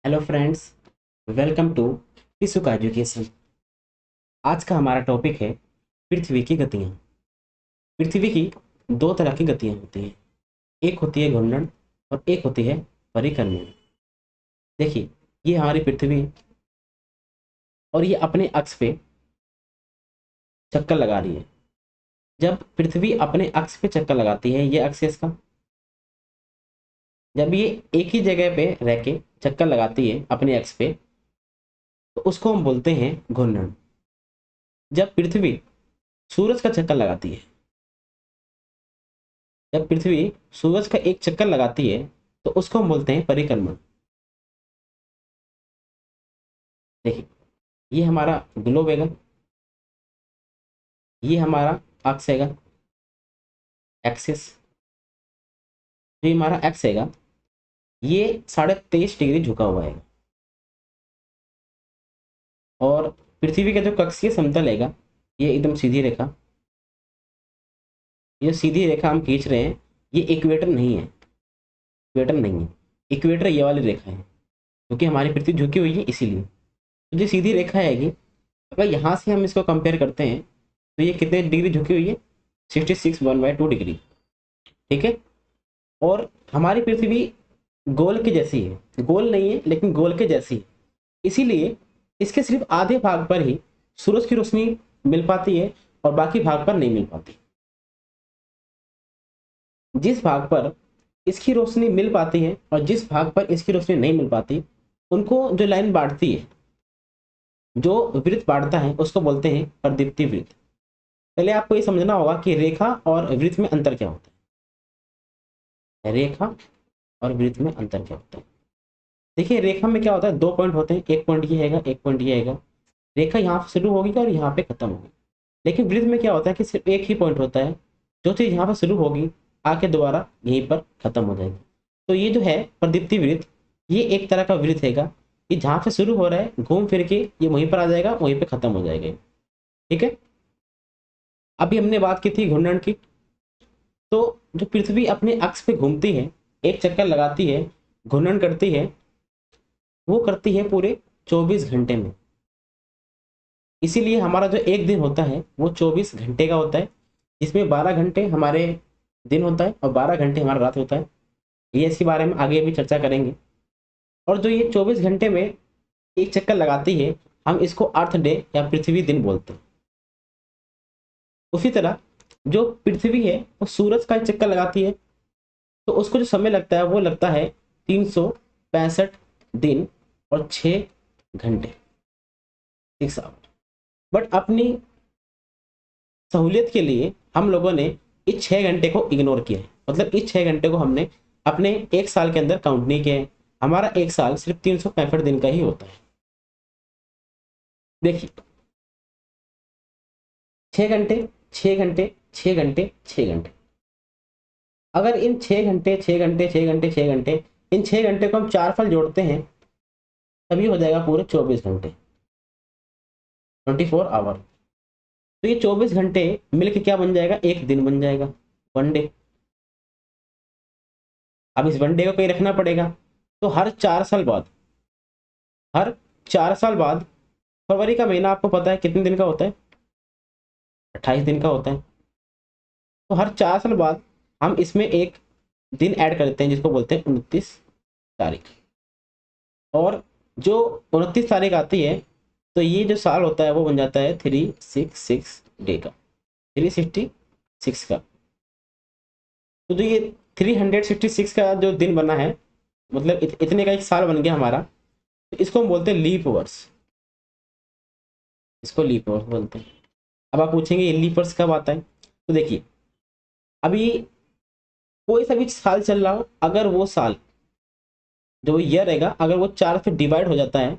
Hello friends, welcome to टिसुका education. आज का हमारा टॉपिक है पृथ्वी की गतियाँ। पृथ्वी की दो तरह की गतियाँ होती हैं, एक होती है घूर्णन और एक होती है परिक्रमण। देखिए, ये हमारी पृथ्वी है और ये अपने अक्ष पे चक्कर लगा रही है। जब पृथ्वी अपने अक्ष पे चक्कर लगाती है, ये अक्ष है इसका, जब ये एक ही जगह पे रह के चक्कर लगाती है अपने अक्ष पे, तो उसको हम बोलते हैं घूर्णन। जब पृथ्वी सूरज का चक्कर लगाती है, जब पृथ्वी सूरज का एक चक्कर लगाती है, तो उसको हम बोलते हैं परिक्रमण। देखिए, ये हमारा ग्लोब हैगा, ये हमारा अक्ष हैगा, एक्सिस। जो ये हमारा एक्स हैगा, ये 23.5 डिग्री झुका हुआ है। और पृथ्वी का जो कक्षीय समतल हैगा, ये एकदम सीधी रेखा, ये सीधी रेखा हम खींच रहे हैं, ये इक्वेटर नहीं है, इक्वेटर नहीं है। इक्वेटर ये वाली रेखा है, क्योंकि हमारी पृथ्वी झुकी हुई है इसीलिए। तो जो सीधी रेखा हैगी, अगर यहाँ से हम इसको कंपेयर करते हैं, तो ये कितने डिग्री झुकी हुई है? 66.1/2 डिग्री। ठीक है। और हमारी पृथ्वी गोल के जैसी है, गोल नहीं है लेकिन गोल के जैसी है। इसीलिए इसके सिर्फ आधे भाग पर ही सूरज की रोशनी मिल पाती है और बाकी भाग पर नहीं मिल पाती। जिस भाग पर इसकी रोशनी मिल पाती है और जिस भाग पर इसकी रोशनी नहीं मिल पाती, उनको जो लाइन बांटती है, जो वृत्त बांटता है, उसको बोलते हैं प्रदीप्ति वृत्त। पहले आपको ये समझना होगा कि रेखा और वृत्त में अंतर क्या होता है। रेखा और वृत्त में अंतर क्या होता है? देखिए, रेखा में क्या होता है, दो पॉइंट होते हैं, एक पॉइंट ये हैगा, एक पॉइंट ये हैगा। रेखा यहाँ से शुरू होगी और यहाँ पे खत्म होगी। लेकिन वृत्त में क्या होता है कि सिर्फ एक ही पॉइंट होता है, जो चीज यहाँ पर शुरू होगी आके दोबारा यहीं पर खत्म हो जाएगी। तो ये जो है प्रदीप्ति वृत्त, ये एक तरह का वृत्त हैगा। ये जहाँ से शुरू हो रहा है, घूम फिर के ये वहीं पर आ जाएगा, वहीं पे खत्म हो जाएगा। ठीक है। अभी हमने बात की थी घूर्णन की। तो जो पृथ्वी अपने अक्ष पे घूमती है, एक चक्कर लगाती है, घूर्णन करती है, वो करती है पूरे 24 घंटे में। इसीलिए हमारा जो एक दिन होता है वो 24 घंटे का होता है, जिसमें 12 घंटे हमारे दिन होता है और 12 घंटे हमारा रात होता है। ये इसके बारे में आगे भी चर्चा करेंगे। और जो ये 24 घंटे में एक चक्कर लगाती है, हम इसको अर्थ डे या पृथ्वी दिन बोलते हैं। उसी तरह जो पृथ्वी है वो सूरज का एक चक्कर लगाती है, तो उसको जो समय लगता है वो लगता है 365 दिन और 6 घंटे, 6 आवर। बट अपनी सहूलियत के लिए हम लोगों ने इस 6 घंटे को इग्नोर किया है। मतलब इस 6 घंटे को हमने अपने एक साल के अंदर काउंट नहीं किया है। हमारा एक साल सिर्फ 365 दिन का ही होता है। देखिए, 6 घंटे, 6 घंटे, 6 घंटे, 6 घंटे। अगर इन 6 घंटे, 6 घंटे, 6 घंटे, 6 घंटे, इन 6 घंटे को हम चार फल जोड़ते हैं, तभी हो जाएगा पूरे 24 घंटे, 24 आवर। तो ये 24 घंटे मिलके क्या बन जाएगा? एक दिन बन जाएगा, 1 डे। अब इस 1 डे को कहीं रखना पड़ेगा, तो हर 4 साल बाद, हर 4 साल बाद, फरवरी का महीना आपको पता है कितने दिन का होता है? 28 दिन का होता है। तो हर 4 साल बाद हम इसमें एक दिन ऐड करते हैं, जिसको बोलते हैं 29 तारीख। और जो 29 तारीख आती है, तो ये जो साल होता है वो बन जाता है 366 डे का, 366 का। तो जो ये 366 का जो दिन बना है, मतलब इतने का एक साल बन गया हमारा, तो इसको हम बोलते हैं लीप वर्ष। इसको लीप वर्ष बोलते हैं। अब आप पूछेंगे ये लीप वर्ष कब आता है? तो देखिए, अभी कोई सा भी साल चल रहा हो, अगर वो साल, जो ईयर रहेगा, अगर वो 4 से डिवाइड हो जाता है,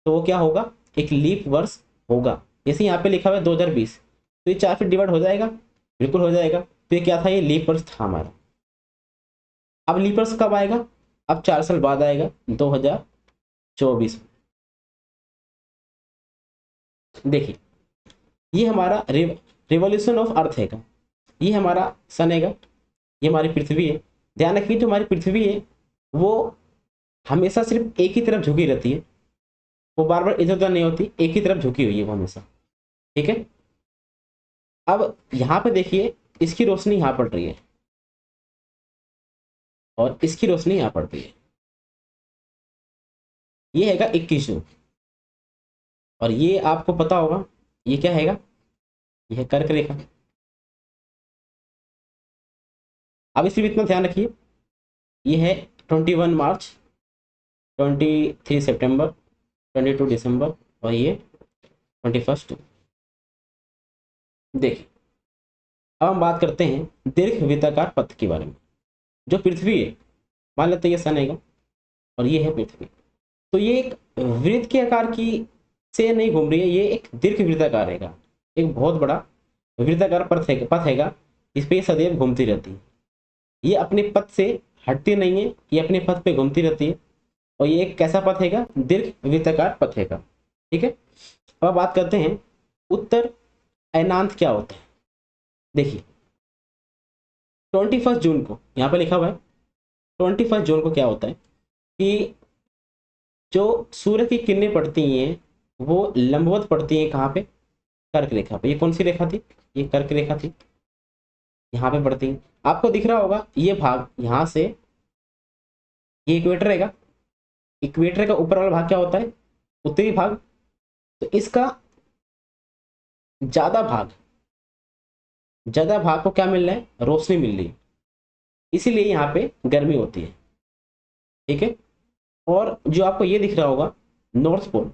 तो वो क्या होगा? एक लीप वर्ष होगा। जैसे यहाँ पे लिखा हुआ है 2020, तो ये 4 से डिवाइड हो जाएगा, बिल्कुल हो जाएगा। तो ये क्या था? ये लीप वर्ष था हमारा। अब लीप वर्ष कब आएगा? अब 4 साल बाद आएगा, 2024। देखिए, ये हमारा रिवॉल्यूशन ऑफ अर्थ हैगा, ये हमारा सन हैगा, ये हमारी पृथ्वी है। ध्यान रखिए, जो हमारी पृथ्वी है वो हमेशा सिर्फ एक ही तरफ झुकी रहती है, वो बार बार इधर उधर नहीं होती, एक ही तरफ झुकी हुई है वो हमेशा। ठीक है, अब यहाँ पे देखिए इसकी रोशनी यहाँ पड़ रही है और इसकी रोशनी यहाँ पड़ रही है। ये हैगा 21 जून, और ये आपको पता होगा ये क्या हैगा, ये है कर्क रेखा। अब इसी में इतना ध्यान रखिए, ये है 21 मार्च, 23 सितंबर, 22 दिसंबर, और ये 21। देखिए अब हम बात करते हैं दीर्घ वृत्ताकार पथ के बारे में। जो पृथ्वी है, मान लेते हैं ये सन है और ये है पृथ्वी, तो ये एक वृत्त के आकार की से नहीं घूम रही है, ये एक दीर्घ वृत्ताकार रहेगा, एक बहुत बड़ा वृत्ताकार पथ हैगा, इस पे ये सदैव घूमती रहती है। ये अपने पथ से हटती नहीं है, ये अपने पथ पे घूमती रहती है, और ये एक कैसा पथ हैगा, दीर्घ वृत्ताकार पथ हैगा। ठीक है, अब बात करते हैं उत्तर अयनांत क्या होता है। देखिए 21 जून को यहाँ पे लिखा हुआ है, 21 जून को क्या होता है कि जो सूर्य की किरणें पड़ती हैं वो लंबवत पड़ती हैं, कहाँ पे, कर्क रेखा पे। ये कौन सी रेखा थी, ये कर्क रेखा थी, यहाँ पे पड़ती हैं। आपको दिख रहा होगा ये भाग यहाँ से, ये इक्वेटर रहेगा, इक्वेटर का ऊपर वाला भाग क्या होता है, उत्तरी भाग। तो इसका ज्यादा भाग को क्या मिल रहा है, रोशनी मिल रही है, इसीलिए यहाँ पे गर्मी होती है। ठीक है, और जो आपको ये दिख रहा होगा नॉर्थ पोल,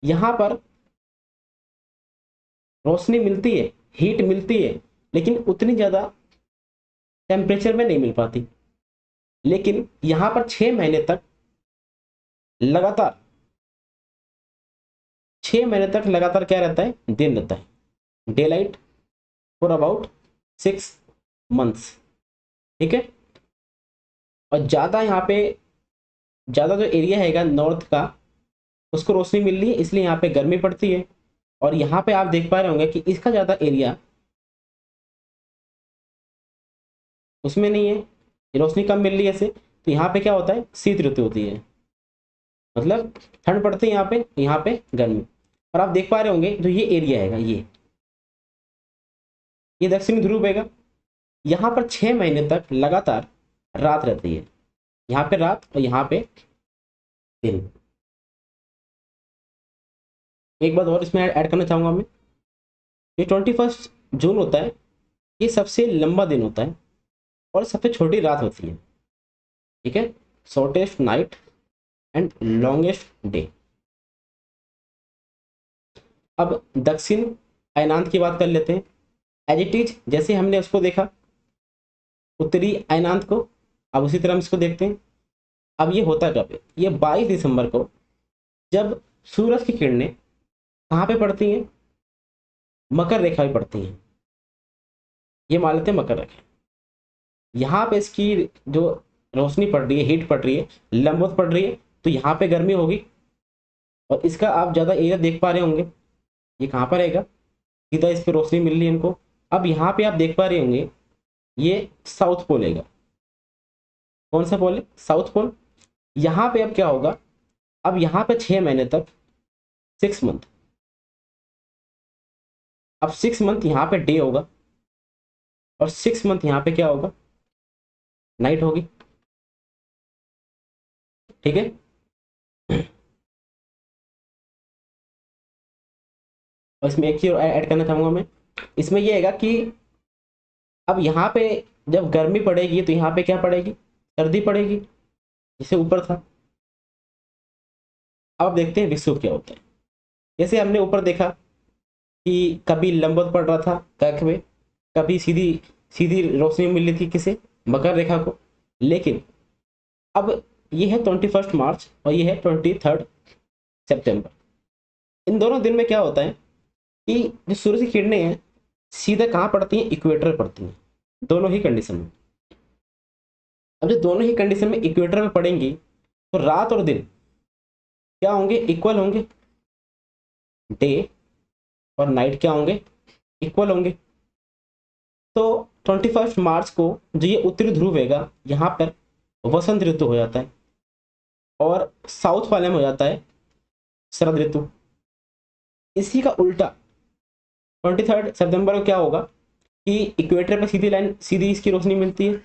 यहाँ पर रोशनी मिलती है, हीट मिलती है, लेकिन उतनी ज्यादा टेम्परेचर में नहीं मिल पाती। लेकिन यहाँ पर 6 महीने तक लगातार, 6 महीने तक क्या रहता है, दिन रहता है, day light for about 6 months. ठीक है, और ज्यादा यहाँ पे ज्यादा जो एरिया हैगा नॉर्थ का, उसको रोशनी मिल रही है, इसलिए यहाँ पे गर्मी पड़ती है। और यहाँ पे आप देख पा रहे होंगे कि इसका ज्यादा एरिया उसमें नहीं है, रोशनी कम मिल रही है इसे, तो यहाँ पे क्या होता है, शीत ऋतु होती है, मतलब ठंड पड़ती है यहाँ पे गर्मी। और आप देख पा रहे होंगे जो ये एरिया हैगा, ये दक्षिणी ध्रुव हैगा, यहाँ पर 6 महीने तक लगातार रात रहती है, यहाँ पे रात और यहाँ पे दिन। एक बात और इसमें ऐड करना चाहूंगा मैं, ये 21 जून होता है, ये सबसे लंबा दिन होता है और सबसे छोटी रात होती है। ठीक है, shortest night and longest day. अब दक्षिण अयनांत की बात कर लेते हैं, एज इट इज जैसे हमने उसको देखा उत्तरी अयनांत को, अब उसी तरह हम इसको देखते हैं। अब ये होता कब है, ये 22 दिसंबर को, जब सूरज की किरणें कहाँ पे पड़ती हैं, मकर रेखा पे पड़ती हैं। ये मान लेते हैं मकर रेखा, यहाँ पे इसकी जो रोशनी पड़ रही है, हीट पड़ रही है, लंबवत पड़ रही है, तो यहाँ पे गर्मी होगी। और इसका आप ज्यादा एरिया देख पा रहे होंगे, ये कहाँ पर रहेगा, सीधा इस पे रोशनी मिल रही है इनको। अब यहाँ पे आप देख पा रहे होंगे ये साउथ पोल है, कौन सा पोल है, साउथ पोल। यहाँ पे अब क्या होगा, अब यहाँ पे 6 महीने तक 6 मंथ, अब 6 मंथ यहाँ पे डे होगा और 6 मंथ यहाँ पे क्या होगा, नाइट होगी। ठीक है, और इसमें एक चीज ऐड करना चाहूंगा मैं, इसमें यह हैगा कि अब यहाँ पे जब गर्मी पड़ेगी तो यहाँ पे क्या पड़ेगी, सर्दी पड़ेगी, जिसे ऊपर था। अब देखते हैं विषुव क्या होता है। जैसे हमने ऊपर देखा कि कभी लंबवत पड़ रहा था कर्क में, कभी सीधी सीधी रोशनी मिल रही थी किसे, मकर रेखा को। लेकिन अब ये है 21 मार्च और ये है 23 सितंबर। इन दोनों दिन में क्या होता है कि जो सूरज की किरणें हैं सीधा कहाँ पड़ती हैं, इक्वेटर पड़ती हैं, दोनों ही कंडीशन में। अब जो दोनों ही कंडीशन में इक्वेटर में पड़ेंगी तो रात और दिन क्या होंगे, इक्वल होंगे, डे और नाइट क्या होंगे, इक्वल होंगे। तो 21 मार्च को जो ये उत्तरी ध्रुव हैगा, यहाँ पर वसंत ऋतु हो जाता है, और साउथ वाले में हो जाता है शरद ऋतु। इसी का उल्टा 23 सितंबर को क्या होगा कि इक्वेटर पर सीधी लाइन, सीधी इसकी रोशनी मिलती है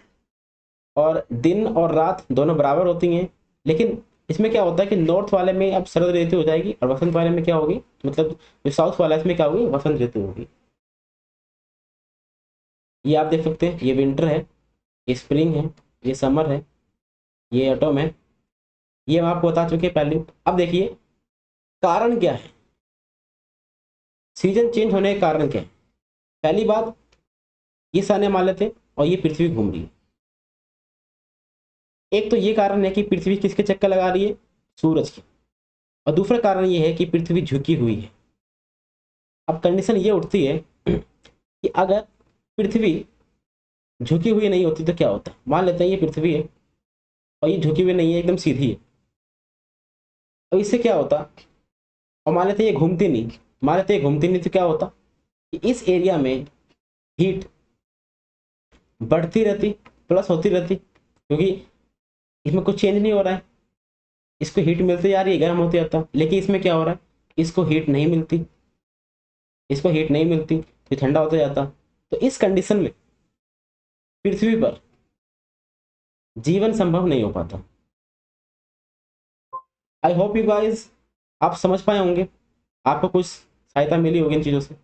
और दिन और रात दोनों बराबर होती हैं। लेकिन इसमें क्या होता है कि नॉर्थ वाले में अब शरद ऋतु हो जाएगी और वसंत वाले में क्या होगी, मतलब जो साउथ वाला है इसमें क्या होगी, वसंत ऋतु होगी। ये आप देख सकते हैं, ये विंटर है, ये स्प्रिंग है, ये समर है, ये ऑटम है। ये हम आपको बता चुके हैं पहले। अब देखिए कारण क्या है, सीजन चेंज होने का कारण क्या है। पहली बात, ये सन मान लेते हैं और ये पृथ्वी घूम रही है। एक तो ये कारण है कि पृथ्वी किसके चक्कर लगा रही है, सूरज की। और दूसरा कारण ये है कि पृथ्वी झुकी हुई है। अब कंडीशन ये उठती है कि अगर पृथ्वी झुकी हुई नहीं होती तो क्या होता है। मान लेते हैं ये पृथ्वी है और ये झुकी हुई नहीं है, एकदम सीधी है। और इससे क्या होता, और मान लेते हैं ये घूमती नहीं, मान लेते हैं घूमती नहीं तो क्या होता कि इस एरिया में हीट बढ़ती रहती, प्लस होती रहती, क्योंकि इसमें कुछ चेंज नहीं हो रहा है। इसको हीट मिलती जा रही है, गर्म होते जाता। लेकिन इसमें क्या हो रहा है, इसको हीट नहीं मिलती, इसको हीट नहीं मिलती तो ठंडा होता जाता। तो इस कंडीशन में पृथ्वी पर जीवन संभव नहीं हो पाता। आई होप यू गाइस आप समझ पाए होंगे, आपको कुछ सहायता मिली होगी इन चीज़ों से।